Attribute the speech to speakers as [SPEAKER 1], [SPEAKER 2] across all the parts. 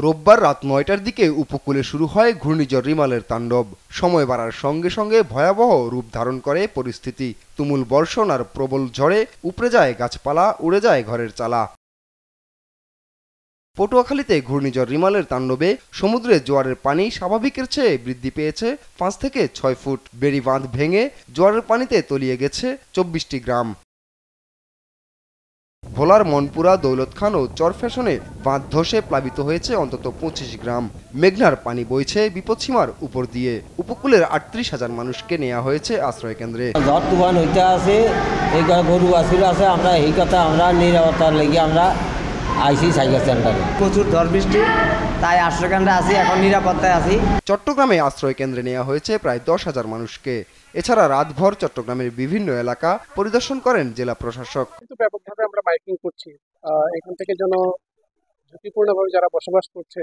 [SPEAKER 1] রোববার রাত ৯টার দিকে উপকূলে শুরু হয় ঘূর্ণিঝড় রিমালের তাণ্ডব। সময় বাড়ার সঙ্গে সঙ্গে ভয়াবহ রূপ ধারণ করে পরিস্থিতি। তুমুল বর্ষণ আর প্রবল ঝড়ে উপড়ে যায় গাছপালা, উড়ে যায় ঘরের চালা। পটুয়াখালীতে ঘূর্ণিঝড় রিমালের তাণ্ডবে সমুদ্রে জোয়ারের পানি স্বাভাবিকের চেয়ে বৃদ্ধি পেয়েছে ৫ থেকে ৬ ফুট। বেড়ি বাঁধ ভেঙে জোয়ারের পানিতে তলিয়ে গেছে ২৪টি গ্রাম। ভোলার মনপুরা, দৌলত খান ও চরফ্যাশনে বাঁধ ধসে প্লাবিত হয়েছে অন্তত ২৫ গ্রাম। মেঘনার পানি বইছে বিপদসীমার উপর দিয়ে। উপকূলের ৩৮,০০০ মানুষকে নেওয়া হয়েছে আশ্রয় কেন্দ্রে।
[SPEAKER 2] ঝড় তুফান হইতে আছে, এই গরু বাছুর আছে, আমরা এই কথা আমরা নিরাপত্তার লেগে আমরা আইসি সাইকেল সেন্টারে।
[SPEAKER 3] প্রচুর ঝড় বৃষ্টি, তাই আশ্রয় কেন্দ্রে আছি, এখন নিরাপত্তায় আছি।
[SPEAKER 1] চট্টগ্রামে আশ্রয় কেন্দ্রে নেওয়া হয়েছে প্রায় ১০,০০০ মানুষকে। এছাড়া রাতভর চট্টগ্রামের বিভিন্ন এলাকা পরিদর্শন করেন জেলা প্রশাসক।
[SPEAKER 4] কিন্তু ব্যাপকভাবে আমরা মাইকিং করছি এখান থেকে যেন ঝুঁকিপূর্ণভাবে যারা বসবাস করছে,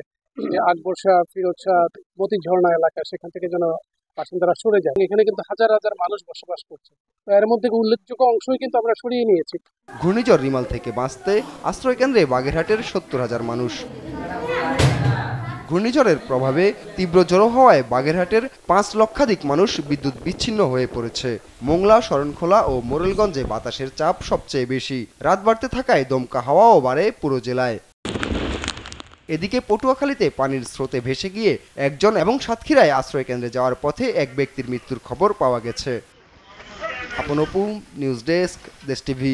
[SPEAKER 4] আকবরশাহ, ফিরোজ শাহ, মতি ঝর্ণা এলাকা, সেখান থেকে যেন বাসিন্দারা সরে যায়। এখানে কিন্তু হাজার হাজার মানুষ বসবাস করছে, এর মধ্যে উল্লেখযোগ্য অংশই কিন্তু আমরা সরিয়ে নিয়েছি।
[SPEAKER 1] ঘূর্ণিঝড় রিমাল থেকে বাঁচতে আশ্রয় কেন্দ্রে বাগেরহাটের ৭০,০০০ মানুষ। ঘূর্ণিঝড়ের প্রভাবে তীব্র জড়ো হওয়ায় বাগেরহাটের ৫ লক্ষাধিক মানুষ বিদ্যুৎ বিচ্ছিন্ন হয়ে পড়েছে। মোংলা, শরণখোলা ও মোরেলগঞ্জে বাতাসের চাপ সবচেয়ে বেশি। রাত বাড়তে থাকায় দমকা হাওয়াও বাড়ে পুরো জেলায়। এদিকে পটুয়াখালীতে পানির স্রোতে ভেসে গিয়ে একজন এবং সাতক্ষীরায় আশ্রয় কেন্দ্রে যাওয়ার পথে এক ব্যক্তির মৃত্যুর খবর পাওয়া গেছে। আপন অপু, নিউজ ডেস্ক, দেশ টিভি।